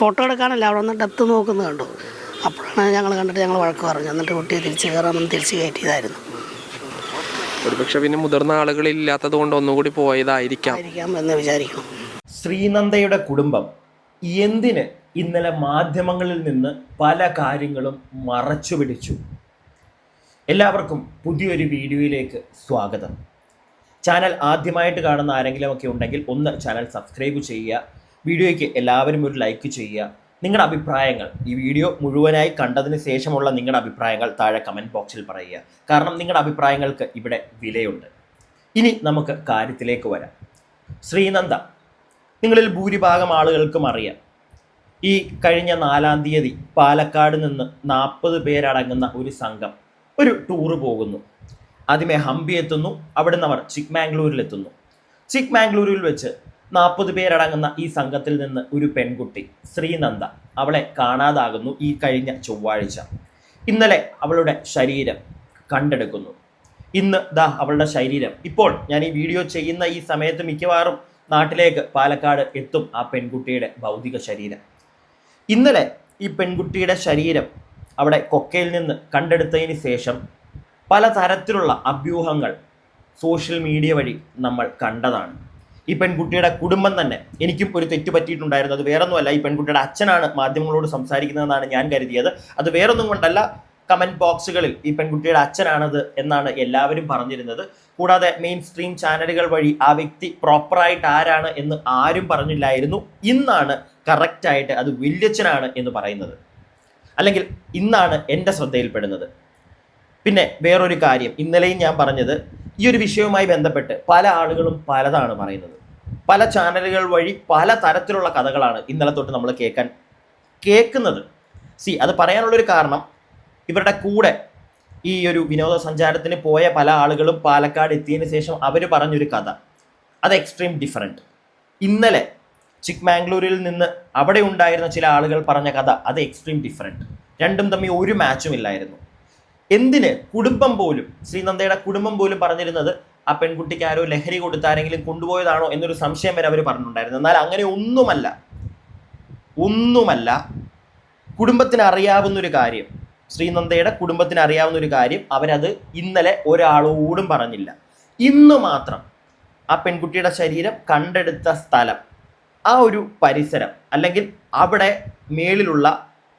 Photo എടുക്കാനല്ല അവിടെ നിന്ന് depth നോക്കുന്നത് കണ്ടു. അപ്പോഴാണ് ഞങ്ങൾ കണ്ടിട്ട് ഞങ്ങൾ വഴക്ക് പറഞ്ഞു. എന്നിട്ട് കുട്ടിയെ തിരിച്ച് കയറാമെന്ന് തിരിച്ച് കയറ്റിയതായിരുന്നു. ഒരുപക്ഷെ പിന്നെ മുതിർന്ന ആളുകളില്ലാത്തത് കൊണ്ട് ഒന്നുകൂടി പോയതായിരിക്കാം എന്ന് വിചാരിക്കണം. ശ്രീനന്ദയുടെ കുടുംബം എന്തിന് ഇന്നലെ മാധ്യമങ്ങളിൽ നിന്ന് പല കാര്യങ്ങളും മറച്ചു പിടിച്ചു? എല്ലാവർക്കും പുതിയൊരു വീഡിയോയിലേക്ക് സ്വാഗതം. ചാനൽ ആദ്യമായിട്ട് കാണുന്ന ആരെങ്കിലുമൊക്കെ ഉണ്ടെങ്കിൽ ഒന്ന് ചാനൽ സബ്സ്ക്രൈബ് ചെയ്യുക. വീഡിയോയ്ക്ക് എല്ലാവരും ഒരു ലൈക്ക് ചെയ്യുക. നിങ്ങളുടെ അഭിപ്രായങ്ങൾ ഈ വീഡിയോ മുഴുവനായി കണ്ടതിന് ശേഷമുള്ള നിങ്ങളുടെ അഭിപ്രായങ്ങൾ താഴെ കമൻറ്റ് ബോക്സിൽ പറയുക. കാരണം നിങ്ങളുടെ അഭിപ്രായങ്ങൾക്ക് ഇവിടെ വിലയുണ്ട്. ഇനി നമുക്ക് കാര്യത്തിലേക്ക് വരാം. ശ്രീനന്ദ നിങ്ങളിൽ ഭൂരിഭാഗം ആളുകൾക്കും അറിയാം. ഈ കഴിഞ്ഞ 4-ാം തീയതി പാലക്കാട് നിന്ന് 40 പേരടങ്ങുന്ന ഒരു സംഘം ഒരു ടൂറ് പോകുന്നു. ആദ്യമേ ഹംപി എത്തുന്നു. അവിടെ നിന്ന് അവർ ചിക്ക്മാംഗ്ലൂരിലെത്തുന്നു. ചിക്ക്മാംഗ്ലൂരിൽ വെച്ച് 40 പേരടങ്ങുന്ന ഈ സംഘത്തിൽ നിന്ന് ഒരു പെൺകുട്ടി ശ്രീനന്ദ അവളെ കാണാതാകുന്നു ഈ കഴിഞ്ഞ ചൊവ്വാഴ്ച. ഇന്നലെ അവളുടെ ശരീരം കണ്ടെടുക്കുന്നു. ഇന്ന് അവളുടെ ശരീരം ഇപ്പോൾ ഞാൻ ഈ വീഡിയോ ചെയ്യുന്ന ഈ സമയത്ത് മിക്കവാറും നാട്ടിലേക്ക് പാലക്കാട് എത്തും ആ പെൺകുട്ടിയുടെ ഭൗതിക ശരീരം. ഇന്നലെ ഈ പെൺകുട്ടിയുടെ ശരീരം അവിടെ കൊക്കയിൽ നിന്ന് കണ്ടെടുത്തതിന് ശേഷം പലതരത്തിലുള്ള അഭ്യൂഹങ്ങൾ സോഷ്യൽ മീഡിയ വഴി നമ്മൾ കണ്ടതാണ്. ഈ പെൺകുട്ടിയുടെ കുടുംബം തന്നെ, എനിക്കും ഒരു തെറ്റ് പറ്റിയിട്ടുണ്ടായിരുന്നു. അത് വേറൊന്നുമല്ല, ഈ പെൺകുട്ടിയുടെ അച്ഛനാണ് മാധ്യമങ്ങളോട് സംസാരിക്കുന്നതെന്നാണ് ഞാൻ കരുതിയത്. അത് വേറൊന്നും കൊണ്ടല്ല, കമൻറ്റ് ബോക്സുകളിൽ ഈ പെൺകുട്ടിയുടെ അച്ഛനാണത് എന്നാണ് എല്ലാവരും പറഞ്ഞിരുന്നത്. കൂടാതെ മെയിൻ സ്ട്രീം ചാനലുകൾ വഴി ആ വ്യക്തി പ്രോപ്പറായിട്ട് ആരാണ് എന്ന് ആരും പറഞ്ഞില്ലായിരുന്നു. ഇന്നാണ് കറക്റ്റായിട്ട് അത് വല്യച്ഛനാണ് എന്ന് പറയുന്നത്, അല്ലെങ്കിൽ ഇന്നാണ് എൻ്റെ ശ്രദ്ധയിൽപ്പെടുന്നത്. പിന്നെ വേറൊരു കാര്യം, ഇന്നലെയും ഞാൻ പറഞ്ഞത്, ഈ ഒരു വിഷയവുമായി ബന്ധപ്പെട്ട് പല ആളുകളും പലതാണ് പറയുന്നത്. പല ചാനലുകൾ വഴി പല തരത്തിലുള്ള കഥകളാണ് ഇന്നലെ തൊട്ട് നമ്മൾ കേൾക്കുന്നത്. അത് പറയാനുള്ളൊരു കാരണം, ഇവരുടെ കൂടെ ഈ ഒരു വിനോദസഞ്ചാരത്തിന് പോയ പല ആളുകളും പാലക്കാട് എത്തിയതിന് ശേഷം അവർ പറഞ്ഞൊരു കഥ, അത് എക്സ്ട്രീം ഡിഫറൻറ്റ്. ഇന്നലെ ചിക്ക്മാംഗ്ലൂരിൽ നിന്ന് അവിടെ ഉണ്ടായിരുന്ന ചില ആളുകൾ പറഞ്ഞ കഥ അത് എക്സ്ട്രീം ഡിഫറൻറ്റ്. രണ്ടും തമ്മിൽ ഒരു മാച്ചും ഇല്ലായിരുന്നു. എന്തിന് കുടുംബം പോലും, ശ്രീനന്ദയുടെ കുടുംബം പോലും പറഞ്ഞിരുന്നത് ആ പെൺകുട്ടിക്ക് ആരോ ലഹരി കൊടുത്ത് ആരെങ്കിലും കൊണ്ടുപോയതാണോ എന്നൊരു സംശയം വരെ അവർ പറഞ്ഞിട്ടുണ്ടായിരുന്നു. എന്നാൽ അങ്ങനെ ഒന്നുമല്ല. കുടുംബത്തിന് അറിയാവുന്നൊരു കാര്യം, ശ്രീനന്ദയുടെ കുടുംബത്തിന് അറിയാവുന്ന ഒരു കാര്യം, അവരത് ഇന്നലെ ഒരാളോടും പറഞ്ഞില്ല. ഇന്ന് മാത്രം ആ പെൺകുട്ടിയുടെ ശരീരം കണ്ടെടുത്ത സ്ഥലം, ആ ഒരു പരിസരം, അല്ലെങ്കിൽ അവിടെ മേളിലുള്ള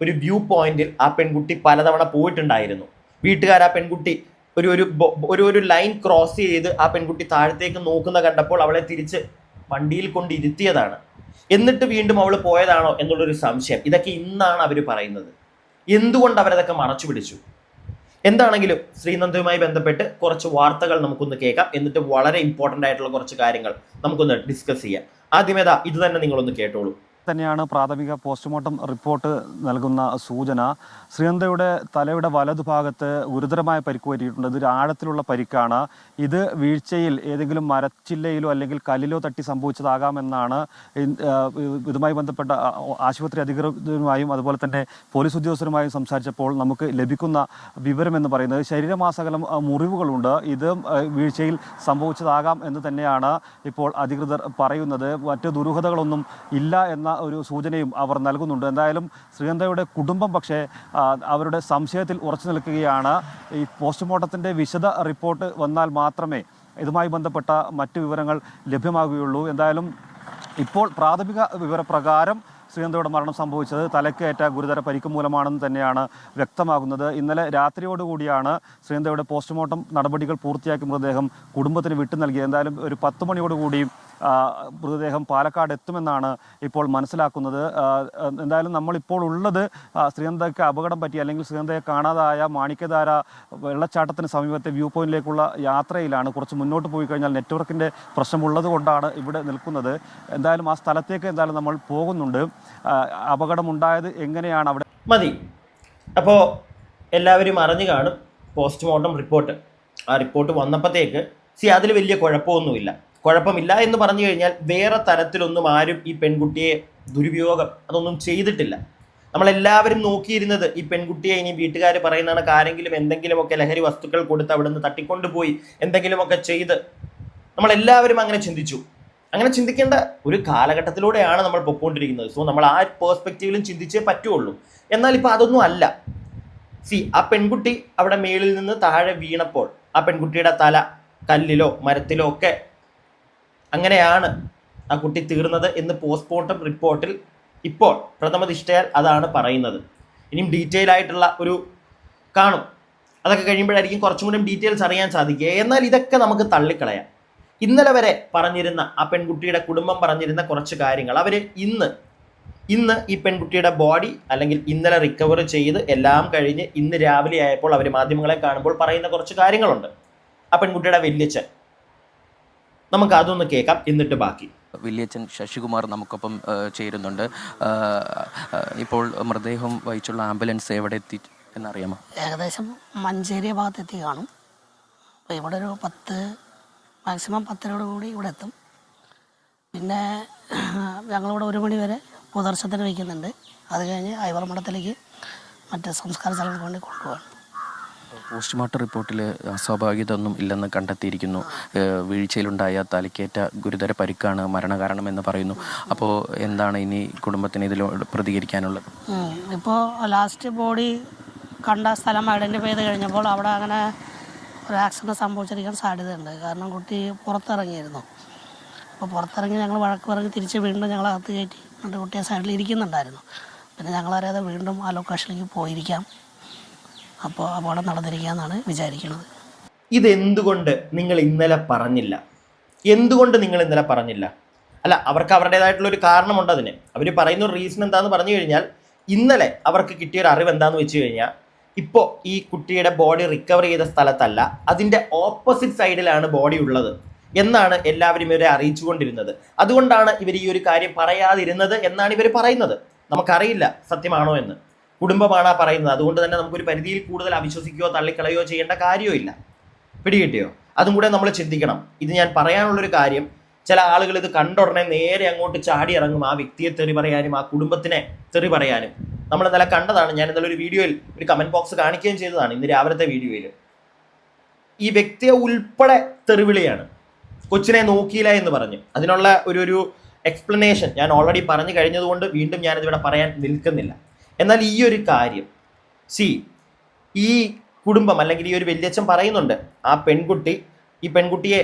ഒരു വ്യൂ പോയിന്റിൽ ആ പെൺകുട്ടി പലതവണ പോയിട്ടുണ്ടായിരുന്നു. വീട്ടുകാർ ആ പെൺകുട്ടി ഒരു ലൈൻ ക്രോസ് ചെയ്ത് ആ പെൺകുട്ടി താഴത്തേക്ക് നോക്കുന്ന കണ്ടപ്പോൾ അവളെ തിരിച്ച് വണ്ടിയിൽ കൊണ്ടിരുത്തിയതാണ്. എന്നിട്ട് വീണ്ടും അവൾ പോയതാണോ എന്നുള്ളൊരു സംശയം. ഇതൊക്കെ ഇന്നാണ് അവർ പറയുന്നത്. എന്തുകൊണ്ട് അവരതൊക്കെ മറച്ചു പിടിച്ചു? എന്താണെങ്കിലും ശ്രീനന്ദയുമായി ബന്ധപ്പെട്ട് കുറച്ച് വാർത്തകൾ നമുക്കൊന്ന് കേൾക്കാം. എന്നിട്ട് വളരെ ഇമ്പോർട്ടൻ്റ് ആയിട്ടുള്ള കുറച്ച് കാര്യങ്ങൾ നമുക്കൊന്ന് ഡിസ്കസ് ചെയ്യാം. ആദ്യമേ ഇത് തന്നെ നിങ്ങളൊന്ന് കേട്ടോളൂ. തന്നെയാണ് പ്രാഥമിക പോസ്റ്റ്മോർട്ടം റിപ്പോർട്ട് നൽകുന്ന സൂചന. ശ്രീനന്ദയുടെ തലയുടെ വലതുഭാഗത്ത് ഗുരുതരമായ പരിക്ക് പറ്റിയിട്ടുണ്ട്. ഇതൊരു ആഴത്തിലുള്ള പരിക്കാണ്. ഇത് വീഴ്ചയിൽ ഏതെങ്കിലും മരച്ചില്ലയിലോ അല്ലെങ്കിൽ കല്ലിലോ തട്ടി സംഭവിച്ചതാകാമെന്നാണ് ഇതുമായി ബന്ധപ്പെട്ട ആശുപത്രി അധികൃതരുമായും അതുപോലെ തന്നെ പോലീസ് ഉദ്യോഗസ്ഥരുമായും സംസാരിച്ചപ്പോൾ നമുക്ക് ലഭിക്കുന്ന വിവരമെന്ന് പറയുന്നത് ശരീരമാസകലം മുറിവുകളുണ്ട്. ഇത് വീഴ്ചയിൽ സംഭവിച്ചതാകാം എന്ന് തന്നെയാണ് ഇപ്പോൾ അധികൃതർ പറയുന്നത്. മറ്റ് ദുരൂഹതകളൊന്നും ഇല്ല എന്ന ഒരു സൂചനയും അവർ നൽകുന്നുണ്ട്. എന്തായാലും ശ്രീനന്ദയുടെ കുടുംബം പക്ഷേ അവരുടെ സംശയത്തിൽ ഉറച്ചു നിൽക്കുകയാണ്. ഈ പോസ്റ്റ്മോർട്ടത്തിൻ്റെ വിശദ റിപ്പോർട്ട് വന്നാൽ മാത്രമേ ഇതുമായി ബന്ധപ്പെട്ട മറ്റ് വിവരങ്ങൾ ലഭ്യമാകുകയുള്ളൂ. എന്തായാലും ഇപ്പോൾ പ്രാഥമിക വിവരപ്രകാരം ശ്രീനന്ദയുടെ മരണം സംഭവിച്ചത് തലക്കേറ്റ ഗുരുതര പരിക്ക് മൂലമാണെന്ന് തന്നെയാണ് വ്യക്തമാകുന്നത്. ഇന്നലെ രാത്രിയോടുകൂടിയാണ് ശ്രീനന്ദയുടെ പോസ്റ്റ്മോർട്ടം നടപടികൾ പൂർത്തിയാക്കി മൃതദേഹം കുടുംബത്തിന് വിട്ടു നൽകിയത്. എന്തായാലും ഒരു 10 മണിയോടുകൂടി മൃതദേഹം പാലക്കാട് എത്തുമെന്നാണ് ഇപ്പോൾ മനസ്സിലാക്കുന്നത്. എന്തായാലും നമ്മളിപ്പോൾ ഉള്ളത് ശ്രീനന്ദയ്ക്ക് അപകടം പറ്റി അല്ലെങ്കിൽ ശ്രീനന്ദയെ കാണാതായ മാണിക്യധാര വെള്ളച്ചാട്ടത്തിന് സമീപത്തെ വ്യൂ പോയിന്റിലേക്കുള്ള യാത്രയിലാണ്. കുറച്ച് മുന്നോട്ട് പോയി കഴിഞ്ഞാൽ നെറ്റ്വർക്കിൻ്റെ പ്രശ്നമുള്ളത് കൊണ്ടാണ് ഇവിടെ നിൽക്കുന്നത്. എന്തായാലും ആ സ്ഥലത്തേക്ക് എന്തായാലും നമ്മൾ പോകുന്നുണ്ട്. അപകടമുണ്ടായത് എങ്ങനെയാണ് അവിടെ മതി. അപ്പോൾ എല്ലാവരും അറിഞ്ഞു കാണും പോസ്റ്റ്മോർട്ടം റിപ്പോർട്ട്. ആ റിപ്പോർട്ട് വന്നപ്പോഴത്തേക്ക് അതിൽ വലിയ കുഴപ്പമില്ല എന്ന് പറഞ്ഞു കഴിഞ്ഞാൽ വേറെ തരത്തിലൊന്നും ആരും ഈ പെൺകുട്ടിയെ ദുരുപയോഗം അതൊന്നും ചെയ്തിട്ടില്ല. നമ്മളെല്ലാവരും നോക്കിയിരുന്നത് ഈ പെൺകുട്ടിയെ ഇനി വീട്ടുകാർ പറയുന്നതാണ് ആരെങ്കിലും എന്തെങ്കിലുമൊക്കെ ലഹരി വസ്തുക്കൾ കൊടുത്ത് അവിടെ നിന്ന് തട്ടിക്കൊണ്ടുപോയി എന്തെങ്കിലുമൊക്കെ ചെയ്ത് നമ്മളെല്ലാവരും അങ്ങനെ ചിന്തിച്ചു. അങ്ങനെ ചിന്തിക്കേണ്ട ഒരു കാലഘട്ടത്തിലൂടെയാണ് നമ്മൾ പൊയ്ക്കൊണ്ടിരിക്കുന്നത്. സോ നമ്മൾ ആ പേഴ്സ്പെക്റ്റീവിലും ചിന്തിച്ചേ പറ്റുള്ളൂ. എന്നാൽ ഇപ്പോൾ അതൊന്നും അല്ല. ആ പെൺകുട്ടി അവിടെ മേളിൽ നിന്ന് താഴെ വീണപ്പോൾ ആ പെൺകുട്ടിയുടെ തല കല്ലിലോ മരത്തിലോ ഒക്കെ അങ്ങനെയാണ് ആ കുട്ടി തീർന്നത് എന്ന് പോസ്റ്റ്മോർട്ടം റിപ്പോർട്ടിൽ ഇപ്പോൾ പ്രഥമ ദൃഷ്ട്യാൽ അതാണ് പറയുന്നത്. ഇനിയും ഡീറ്റെയിൽ ആയിട്ടുള്ള ഒരു കാണും, അതൊക്കെ കഴിയുമ്പോഴായിരിക്കും കുറച്ചും കൂടി ഡീറ്റെയിൽസ് അറിയാൻ സാധിക്കുക. എന്നാൽ ഇതൊക്കെ നമുക്ക് തള്ളിക്കളയാം. ഇന്നലെ വരെ പറഞ്ഞിരുന്ന ആ പെൺകുട്ടിയുടെ കുടുംബം പറഞ്ഞിരുന്ന കുറച്ച് കാര്യങ്ങൾ അവർ ഇന്ന് ഈ പെൺകുട്ടിയുടെ ബോഡി അല്ലെങ്കിൽ ഇന്നലെ റിക്കവർ ചെയ്ത് എല്ലാം കഴിഞ്ഞ് ഇന്ന് രാവിലെ ആയപ്പോൾ അവർ മാധ്യമങ്ങളെ കാണുമ്പോൾ പറയുന്ന കുറച്ച് കാര്യങ്ങളുണ്ട്. ആ പെൺകുട്ടിയുടെ വല്യച്ഛൻ, നമുക്ക് അതൊന്ന് കേൾക്കാം, എന്നിട്ട് ബാക്കി. വല്യച്ഛൻ ശശികുമാർ നമുക്കൊപ്പം ചേരുന്നുണ്ട്. ഇപ്പോൾ മൃതദേഹം വഹിച്ചുള്ള ആംബുലൻസ് എവിടെ എത്തി എന്നറിയാമോ? ഏകദേശം മഞ്ചേരി ഭാഗത്തെത്തി കാണും. അപ്പോൾ ഇവിടെ ഒരു 10 മാക്സിമം 10 കൂടി ഇവിടെ എത്തും. പിന്നെ ഞങ്ങളിവിടെ 1 മണി വരെ പൊതുദർശനത്തിന് വയ്ക്കുന്നുണ്ട്. അത് കഴിഞ്ഞ് ഐവർമഠത്തിലേക്ക് മറ്റ് സംസ്കാര സ്ഥലങ്ങൾക്ക് വേണ്ടി കൊണ്ടുപോകണം. പോസ്റ്റ്മോർട്ടം റിപ്പോർട്ടിൽ അസ്വാഭാവികതൊന്നും ഇല്ലെന്ന് കണ്ടെത്തിയിരിക്കുന്നു. വീഴ്ചയിലുണ്ടായ തലക്കേറ്റ ഗുരുതര പരിക്കാണ് മരണകാരണം എന്ന് പറയുന്നു. അപ്പോൾ എന്താണ് ഇനി കുടുംബത്തിന് ഇതിലൂടെ പ്രതികരിക്കാനുള്ളത്? ഇപ്പോൾ ലാസ്റ്റ് ബോഡി കണ്ട സ്ഥലം ഐഡൻറ്റിഫൈ ചെയ്ത് കഴിഞ്ഞപ്പോൾ അവിടെ അങ്ങനെ ഒരു ആക്സിഡൻറ്റ് സംഭവിച്ചിരിക്കാൻ സാധ്യതയുണ്ട്. കാരണം കുട്ടി പുറത്തിറങ്ങിയിരുന്നു. അപ്പോൾ പുറത്തിറങ്ങി ഞങ്ങൾ വഴക്ക് പറഞ്ഞ് തിരിച്ച് വീണ്ടും ഞങ്ങൾ അകത്ത് കയറ്റി എന്നിട്ട് കുട്ടിയെ സൈഡിൽ ഇരിക്കുന്നുണ്ടായിരുന്നു. പിന്നെ ഞങ്ങളറിയാതെ വീണ്ടും ആ ലൊക്കേഷനിലേക്ക് പോയിരിക്കാം. അപ്പോൾ അപകടം നടന്നിരിക്കാമെന്നാണ് വിചാരിക്കുന്നത്. ഇതെന്തുകൊണ്ട് നിങ്ങൾ ഇന്നലെ പറഞ്ഞില്ല? എന്തുകൊണ്ട് നിങ്ങൾ ഇന്നലെ പറഞ്ഞില്ല? അല്ല, അവർക്ക് അവരുടേതായിട്ടുള്ളൊരു കാരണമുണ്ട് അതിന്. അവർ പറയുന്ന ഒരു റീസൺ എന്താണെന്ന് പറഞ്ഞു കഴിഞ്ഞാൽ, ഇന്നലെ അവർക്ക് കിട്ടിയൊരു അറിവ് എന്താണെന്ന് വെച്ച് കഴിഞ്ഞാൽ, ഇപ്പോൾ ഈ കുട്ടിയുടെ ബോഡി റിക്കവർ ചെയ്ത സ്ഥലത്തല്ല, അതിൻ്റെ ഓപ്പോസിറ്റ് സൈഡിലാണ് ബോഡി ഉള്ളത് എന്നാണ് എല്ലാവരും ഇവരെ അറിയിച്ചുകൊണ്ടിരുന്നത്. അതുകൊണ്ടാണ് ഇവർ ഈ ഒരു കാര്യം പറയാതിരുന്നത് എന്നാണ് ഇവർ പറയുന്നത്. നമുക്കറിയില്ല സത്യമാണോ എന്ന്. കുടുംബമാണ് പറയുന്നത്. അതുകൊണ്ട് തന്നെ നമുക്കൊരു പരിധിയിൽ കൂടുതൽ അവിശ്വസിക്കുകയോ തള്ളിക്കളയോ ചെയ്യേണ്ട കാര്യമില്ല. പിടികിട്ടിയോ? അതും കൂടെ നമ്മൾ ചിന്തിക്കണം. ഇത് ഞാൻ പറയാനുള്ളൊരു കാര്യം, ചില ആളുകൾ ഇത് കണ്ടുടനെ നേരെ അങ്ങോട്ട് ചാടി ഇറങ്ങും, ആ വ്യക്തിയെ തെറി പറയാനും ആ കുടുംബത്തിനെ തെറി പറയാനും. നമ്മൾ ഇന്നലെ കണ്ടതാണ്. ഞാൻ ഇന്നലെ ഒരു വീഡിയോയിൽ ഒരു കമൻറ്റ് ബോക്സ് കാണിക്കുകയും ചെയ്തതാണ്. ഇന്ന് രാവിലത്തെ വീഡിയോയിൽ ഈ വ്യക്തിയെ ഉൾപ്പെടെ തെറിവിളിയാണ്. കൊച്ചിനെ നോക്കിയില്ല എന്ന് പറഞ്ഞ് അതിനുള്ള ഒരു എക്സ്പ്ലനേഷൻ ഞാൻ ഓൾറെഡി പറഞ്ഞു കഴിഞ്ഞതുകൊണ്ട് വീണ്ടും ഞാനിതിവിടെ പറയാൻ നിൽക്കുന്നില്ല. എന്നാൽ ഈ ഒരു കാര്യം ഈ കുടുംബം അല്ലെങ്കിൽ ഈ ഒരു വല്യച്ഛൻ പറയുന്നുണ്ട്, ഈ പെൺകുട്ടിയെ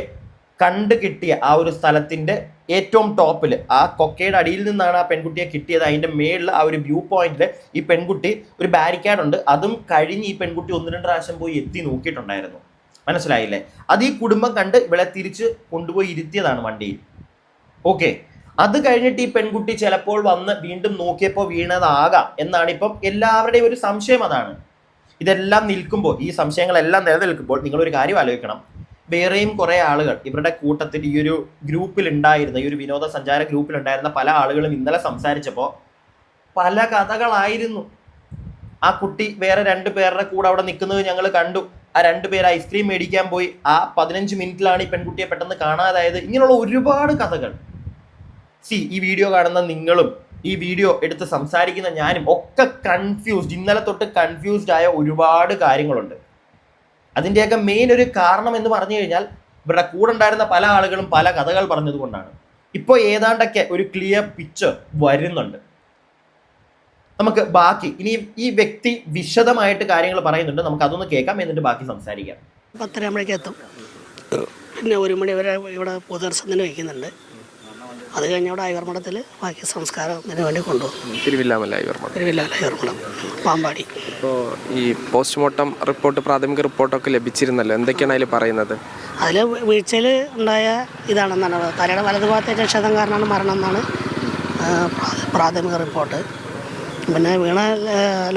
കണ്ടു കിട്ടിയ ആ ഒരു സ്ഥലത്തിൻ്റെ ഏറ്റവും ടോപ്പിൽ, ആ കൊക്കയുടെ അടിയിൽ നിന്നാണ് ആ പെൺകുട്ടിയെ കിട്ടിയത്. അതിൻ്റെ മേളിൽ ആ ഒരു വ്യൂ പോയിന്റിൽ ഈ പെൺകുട്ടി ഒരു ബാരിക്കേഡ് ഉണ്ട്, അതും കഴിഞ്ഞ് ഈ പെൺകുട്ടി 1-2 പ്രാവശ്യം പോയി എത്തി നോക്കിയിട്ടുണ്ടായിരുന്നു. മനസ്സിലായില്ലേ? അത് ഈ കുടുംബം കണ്ട് ഇവിടെ തിരിച്ച് കൊണ്ടുപോയി ഇരുത്തിയതാണ് വണ്ടിയിൽ. ഓക്കെ, അത് കഴിഞ്ഞിട്ട് ഈ പെൺകുട്ടി ചിലപ്പോൾ വന്ന് വീണ്ടും നോക്കിയപ്പോൾ വീണതാകാം എന്നാണ് ഇപ്പം എല്ലാവരുടെയും ഒരു സംശയം. അതാണ് ഇതെല്ലാം നിൽക്കുമ്പോൾ, ഈ സംശയങ്ങളെല്ലാം നിലനിൽക്കുമ്പോൾ നിങ്ങളൊരു കാര്യം ആലോചിക്കണം. വേറെയും കുറേ ആളുകൾ ഇവരുടെ കൂട്ടത്തിൽ ഈ ഒരു ഗ്രൂപ്പിലുണ്ടായിരുന്ന, ഈ ഒരു വിനോദസഞ്ചാര ഗ്രൂപ്പിലുണ്ടായിരുന്ന പല ആളുകളും ഇന്നലെ സംസാരിച്ചപ്പോൾ പല കഥകളായിരുന്നു. ആ കുട്ടി വേറെ 2 പേരുടെ കൂടെ അവിടെ നിൽക്കുന്നത് ഞങ്ങൾ കണ്ടു. ആ 2 പേര് ഐസ്ക്രീം മേടിക്കാൻ പോയി. ആ 15 മിനിറ്റിലാണ് ഈ പെൺകുട്ടിയെ പെട്ടെന്ന് കാണാതായത്. ഇങ്ങനെയുള്ള ഒരുപാട് കഥകൾ. ഈ വീഡിയോ കാണുന്ന നിങ്ങളും ഈ വീഡിയോ എടുത്ത് സംസാരിക്കുന്ന ഞാനും ഒക്കെ കൺഫ്യൂസ്ഡ്, ഇന്നലെ തൊട്ട് കൺഫ്യൂസ്ഡ് ആയ ഒരുപാട് കാര്യങ്ങളുണ്ട്. അതിൻ്റെയൊക്കെ മെയിൻ ഒരു കാരണം എന്ന് പറഞ്ഞു കഴിഞ്ഞാൽ ഇവരുടെ കൂടെ ഉണ്ടായിരുന്ന പല ആളുകളും പല കഥകൾ പറഞ്ഞതുകൊണ്ടാണ്. ഇപ്പോൾ ഏതാണ്ടൊക്കെ ഒരു ക്ലിയർ പിക്ചർ വരുന്നുണ്ട്. നമുക്ക് ബാക്കി ഇനി ഈ വ്യക്തി വിശദമായിട്ട് കാര്യങ്ങൾ പറയുന്നുണ്ട്, നമുക്ക് അതൊന്ന് കേൾക്കാം, എന്നിട്ട് ബാക്കി സംസാരിക്കാം. 10:30 ആകുമ്പോഴേക്കും എത്തും. പിന്നെ 1 മണി വരെ ഇവിടെ പൊതുദർശനത്തിന് വയ്ക്കുന്നുണ്ട്. അത് കഴിഞ്ഞ അവിടെ ഐവർമഠത്തിൽ ബാക്കി സംസ്കാരത്തിന് വേണ്ടി കൊണ്ടുപോകും. തിരുവില്ലാമല ഐവർമഠം, പാമ്പാടി. ഇപ്പോൾ ഈ പോസ്റ്റ്മോർട്ടം റിപ്പോർട്ട്, പ്രാഥമിക റിപ്പോർട്ടൊക്കെ ലഭിച്ചിരുന്നല്ലോ, എന്തൊക്കെയാണ് അതിൽ പറയുന്നത്? അതിൽ വീഴ്ചയിൽ ഉണ്ടായ ഇതാണെന്നാണ്, തലയുടെ വലതുഭാഗത്തെ ക്ഷതം കാരണമാണ് മരണം എന്നാണ് പ്രാഥമിക റിപ്പോർട്ട്. പിന്നെ വീണ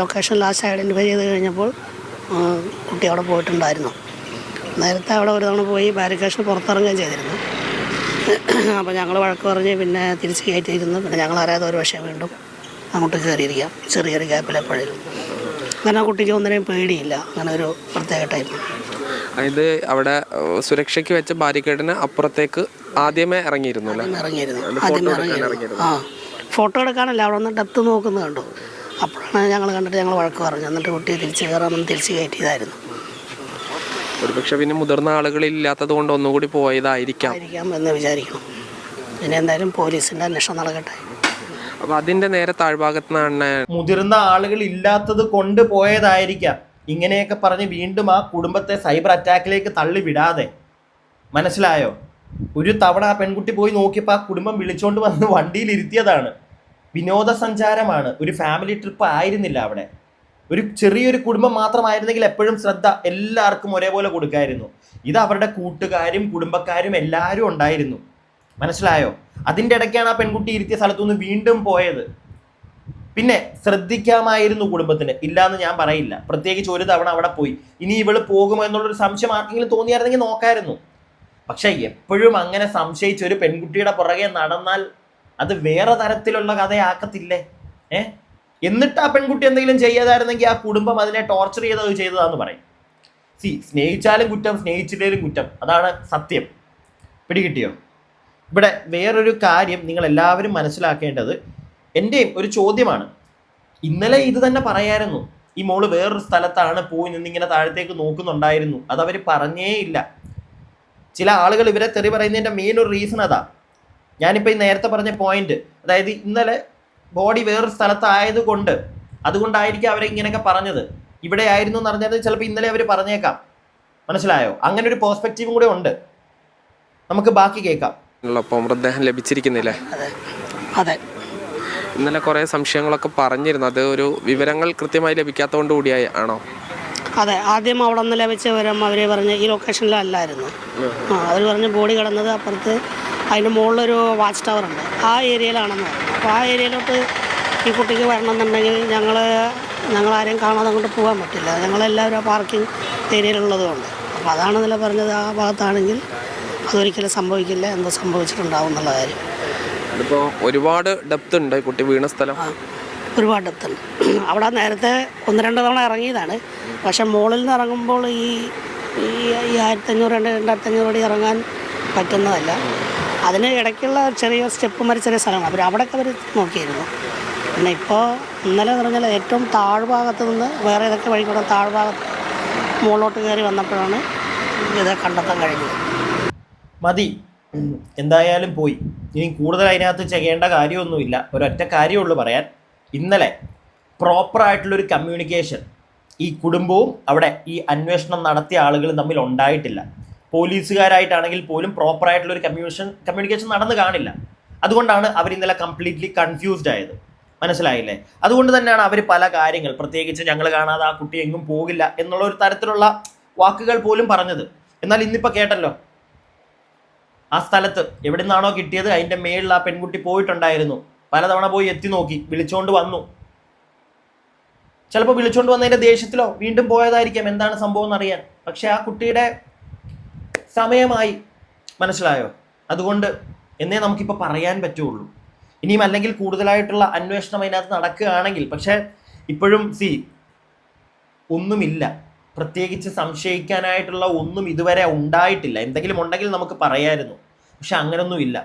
ലൊക്കേഷൻ ലാസ്റ്റ് ഐഡൻറ്റിഫൈ ചെയ്ത് കഴിഞ്ഞപ്പോൾ കുട്ടി അവിടെ പോയിട്ടുണ്ടായിരുന്നു. നേരത്തെ അവിടെ ഒരു തവണ പോയി ബാരിക്കേഷൻ പുറത്തിറങ്ങുകയും ചെയ്തിരുന്നു. അപ്പോൾ ഞങ്ങൾ വഴക്ക് പറഞ്ഞ് പിന്നെ തിരിച്ച് കയറ്റിയിരുന്നു. പിന്നെ ഞങ്ങളറിയാതെ ഒരു പക്ഷേ വീണ്ടും അങ്ങോട്ട് കയറിയിരിക്കാം, ചെറിയൊരു ഗ്യാപ്പിൽ എപ്പോഴും. അങ്ങനെ ആ കുട്ടിക്ക് ഒന്നിനെയും പേടിയില്ല, അങ്ങനെ ഒരു പ്രത്യേക ടൈപ്പ്. അതായത് അവിടെ സുരക്ഷയ്ക്ക് വെച്ച ബാരിക്കേഡിന് അപ്പുറത്തേക്ക് ആദ്യമേ ഇറങ്ങിയിരുന്നു. ഫോട്ടോ എടുക്കാനല്ല, അവിടെ ഒന്ന് ഡെപ്ത് നോക്കുന്നത് കണ്ടു. അപ്പോഴാണ് ഞങ്ങൾ കണ്ടിട്ട് ഞങ്ങൾ വഴക്ക് പറഞ്ഞു. എന്നിട്ട് കുട്ടിയെ തിരിച്ച് കയറാമെന്ന് തിരിച്ച് കയറ്റിയതായിരുന്നു. ഒരുപക്ഷെ പിന്നെ മുതിർന്ന ആളുകളില്ലാത്തത് കൊണ്ട് ഒന്നുകൂടി പോയതായിരിക്കാം എന്ന് വിചാരിക്കണം. പിന്നെ എന്തായാലും പോലീസിൻ്റെ അന്വേഷണം നടക്കട്ടെ. അപ്പോൾ അതിൻ്റെ നേരെ താഴ്ഭാഗത്ത് നിന്നാണ് മുതിർന്ന ആളുകൾ ഇല്ലാത്തത് കൊണ്ട് പോയതായിരിക്കാം. ഇങ്ങനെയൊക്കെ പറഞ്ഞ് വീണ്ടും ആ കുടുംബത്തെ സൈബർ അറ്റാക്കിലേക്ക് തള്ളി വിടാതെ, മനസ്സിലായോ? ഒരു തവണ ആ പെൺകുട്ടി പോയി നോക്കിയപ്പോൾ ആ കുടുംബം വിളിച്ചോണ്ട് വന്ന് വണ്ടിയിൽ ഇരുത്തിയതാണ്. വിനോദസഞ്ചാരമാണ്, ഒരു ഫാമിലി ട്രിപ്പ് ആയിരുന്നില്ല. അവിടെ ഒരു ചെറിയൊരു കുടുംബം മാത്രമായിരുന്നെങ്കിൽ എപ്പോഴും ശ്രദ്ധ എല്ലാവർക്കും ഒരേപോലെ കൊടുക്കായിരുന്നു. ഇത് അവരുടെ കൂട്ടുകാരും കുടുംബക്കാരും എല്ലാവരും ഉണ്ടായിരുന്നു, മനസ്സിലായോ? അതിൻ്റെ ഇടയ്ക്കാണ് ആ പെൺകുട്ടി ഇരുത്തിയ സ്ഥലത്തുനിന്ന് വീണ്ടും പോയത്. പിന്നെ ശ്രദ്ധിക്കാമായിരുന്നു കുടുംബത്തിന്, ഇല്ലാന്ന് ഞാൻ പറയില്ല. പ്രത്യേകിച്ച് ഒരു തവണ അവിടെ പോയി. ഇനി ഇവള് പോകുമോ എന്നുള്ളൊരു സംശയം ആർക്കെങ്കിലും തോന്നിയായിരുന്നെങ്കിൽ നോക്കായിരുന്നു. പക്ഷെ എപ്പോഴും അങ്ങനെ സംശയിച്ച് ഒരു പെൺകുട്ടിയുടെ പുറകെ നടന്നാൽ അത് വേറെ തരത്തിലുള്ള കഥയാക്കത്തില്ലേ? എന്നിട്ട് ആ പെൺകുട്ടി എന്തെങ്കിലും ചെയ്യാതായിരുന്നെങ്കിൽ ആ കുടുംബം അതിനെ ടോർച്ചർ ചെയ്തതാന്ന് പറയും. സ്നേഹിച്ചാലും കുറ്റം, സ്നേഹിച്ചില്ലേലും കുറ്റം, അതാണ് സത്യം. പിടികിട്ടിയോ? ഇവിടെ വേറൊരു കാര്യം നിങ്ങൾ എല്ലാവരും മനസ്സിലാക്കേണ്ടത്, എൻ്റെയും ഒരു ചോദ്യമാണ്. ഇന്നലെ ഇത് തന്നെ പറയായിരുന്നു, ഈ മോള് വേറൊരു സ്ഥലത്താണ് പോയി നിന്നിങ്ങനെ താഴത്തേക്ക് നോക്കുന്നുണ്ടായിരുന്നു, അതവർ പറഞ്ഞേ ഇല്ല. ചില ആളുകൾ ഇവരെ തെറി പറയുന്നതിൻ്റെ മെയിൻ ഒരു റീസൺ അതാ. ഞാനിപ്പോൾ ഈ നേരത്തെ പറഞ്ഞ പോയിന്റ്, അതായത് ഇന്നലെ ബോഡി വേറൊരു സ്ഥലത്തായതുകൊണ്ട് അതുകൊണ്ടായിരിക്കും അവരെ ഇങ്ങനെയൊക്കെ പറഞ്ഞത്. ഇവിടെ ആയിരുന്നു എന്ന് പറഞ്ഞത് ചിലപ്പോൾ ഇന്നലെ അവർ പറഞ്ഞേക്കാം, മനസ്സിലായോ? അങ്ങനെ ഒരു പെർസ്പെക്റ്റീവും കൂടെ ഉണ്ട്. നമുക്ക് ബാക്കി കേൾക്കാം. മൃതദേഹം ലഭിച്ചിരിക്കുന്നില്ലേ? അതെ. ഇന്നലെ കുറേ സംശയങ്ങളൊക്കെ പറഞ്ഞിരുന്നു, അത് ഒരു വിവരങ്ങൾ കൃത്യമായി ലഭിക്കാത്തതുകൊണ്ട് കൂടിയായി ആണോ? അതെ, ആദ്യം അവിടെ നിന്ന് ലഭിച്ച വിവരം അവർ പറഞ്ഞ് ഈ ലൊക്കേഷനിലല്ലായിരുന്നു. അവർ പറഞ്ഞ് ബോഡി കിടന്നത് അപ്പുറത്ത് അതിൻ്റെ മുകളിലൊരു വാച്ച് ടവർ ഉണ്ട്, ആ ഏരിയയിലാണെന്ന് പറഞ്ഞു. അപ്പോൾ ആ ഏരിയയിലോട്ട് ഈ കുട്ടിക്ക് വരണമെന്നുണ്ടെങ്കിൽ ഞങ്ങളാരെയും കാണാതെ അങ്ങോട്ട് പോകാൻ പറ്റില്ല. ഞങ്ങളെല്ലാവരും ആ പാർക്കിംഗ് ഏരിയയിലുള്ളത് കൊണ്ട്. അപ്പോൾ അതാണ് ഇന്നലെ പറഞ്ഞത്, ആ ഭാഗത്താണെങ്കിൽ അതൊരിക്കലും സംഭവിക്കില്ല, എന്തോ സംഭവിച്ചിട്ടുണ്ടാവും എന്നുള്ള കാര്യം. ഇതിപ്പോൾ ഒരുപാട് ഡെപ്ത് ഉണ്ട് കുട്ടി വീണ സ്ഥലം, ഒരുപാട് ഡെപ്ത് ഉണ്ട്. അവിടെ നേരത്തെ 1-2 തവണ ഇറങ്ങിയതാണ്. പക്ഷെ മുകളിൽ നിന്ന് ഇറങ്ങുമ്പോൾ ഈ 1500-2500 അടി ഇറങ്ങാൻ പറ്റുന്നതല്ല. അതിന് ഇടയ്ക്കുള്ള ചെറിയ സ്റ്റെപ്പ് മരി ചെറിയ സ്ഥലമാണ്. അവിടെയൊക്കെ അവർ നോക്കിയിരുന്നു. പിന്നെ ഇപ്പോൾ ഇന്നലെ പറഞ്ഞാൽ ഏറ്റവും താഴ്ഭാഗത്ത് നിന്ന് വേറെ ഏതൊക്കെ വഴിക്കൂടെ താഴ്ഭാഗത്ത് മുകളിലോട്ട് കയറി വന്നപ്പോഴാണ് ഇത് കണ്ടെത്താൻ കഴിഞ്ഞത്. മതി, എന്തായാലും പോയി. ഇനി കൂടുതൽ അതിനകത്ത് ചെയ്യേണ്ട കാര്യമൊന്നുമില്ല. ഒരൊറ്റ കാര്യമുള്ളൂ പറയാൻ. ഇന്നലെ പ്രോപ്പറായിട്ടുള്ളൊരു കമ്മ്യൂണിക്കേഷൻ ഈ കുടുംബവും അവിടെ ഈ അന്വേഷണം നടത്തിയ ആളുകളും തമ്മിൽ ഉണ്ടായിട്ടില്ല. പോലീസുകാരായിട്ടാണെങ്കിൽ പോലും പ്രോപ്പറായിട്ടുള്ളൊരു കമ്മ്യൂണിക്കേഷൻ നടന്നു കാണില്ല. അതുകൊണ്ടാണ് അവർ ഇന്നലെ കംപ്ലീറ്റ്ലി കൺഫ്യൂസ്ഡ് ആയത്, മനസ്സിലായില്ലേ? അതുകൊണ്ട് തന്നെയാണ് അവർ പല കാര്യങ്ങൾ, പ്രത്യേകിച്ച് ഞങ്ങൾ കാണാതെ ആ കുട്ടി എങ്ങും പോകില്ല എന്നുള്ള ഒരു തരത്തിലുള്ള വാക്കുകൾ പോലും പറഞ്ഞത്. എന്നാൽ ഇന്നിപ്പോൾ കേട്ടല്ലോ, ആ സ്ഥലത്ത് എവിടെ നിന്നാണോ കിട്ടിയത് അതിൻ്റെ മേളിൽ ആ പെൺകുട്ടി പോയിട്ടുണ്ടായിരുന്നു. പലതവണ പോയി എത്തി നോക്കി, വിളിച്ചോണ്ട് വന്നു. ചിലപ്പോൾ വിളിച്ചോണ്ട് വന്നതിൻ്റെ ദേഷ്യത്തിലോ വീണ്ടും പോയതായിരിക്കാം, എന്താണ് സംഭവം എന്നറിയാൻ. പക്ഷെ ആ കുട്ടിയുടെ സമയമായി, മനസ്സിലായോ? അതുകൊണ്ട് എന്നേ നമുക്കിപ്പോൾ പറയാൻ പറ്റുള്ളൂ. ഇനിയും അല്ലെങ്കിൽ കൂടുതലായിട്ടുള്ള അന്വേഷണം അതിനകത്ത് നടക്കുകയാണെങ്കിൽ. പക്ഷേ ഇപ്പോഴും ഒന്നുമില്ല, പ്രത്യേകിച്ച് സംശയിക്കാനായിട്ടുള്ള ഒന്നും ഇതുവരെ ഉണ്ടായിട്ടില്ല. എന്തെങ്കിലും ഉണ്ടെങ്കിൽ നമുക്ക് പറയാമായിരുന്നു, പക്ഷെ അങ്ങനൊന്നുമില്ല.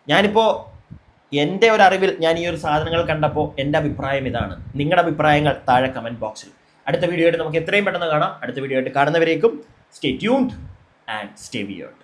ഞാനിപ്പോൾ എൻ്റെ ഒരു അറിവിൽ ഞാൻ ഈ ഒരു സാധനങ്ങൾ കണ്ടപ്പോൾ എൻ്റെ അഭിപ്രായം ഇതാണ്. നിങ്ങളുടെ അഭിപ്രായങ്ങൾ താഴെ കമൻറ്റ് ബോക്സിൽ. അടുത്ത വീഡിയോ ആയിട്ട് നമുക്ക് എത്രയും പെട്ടെന്ന് കാണാം. അടുത്ത വീഡിയോ ആയിട്ട് കാണുന്നവരേക്കും stay tuned and stay weird.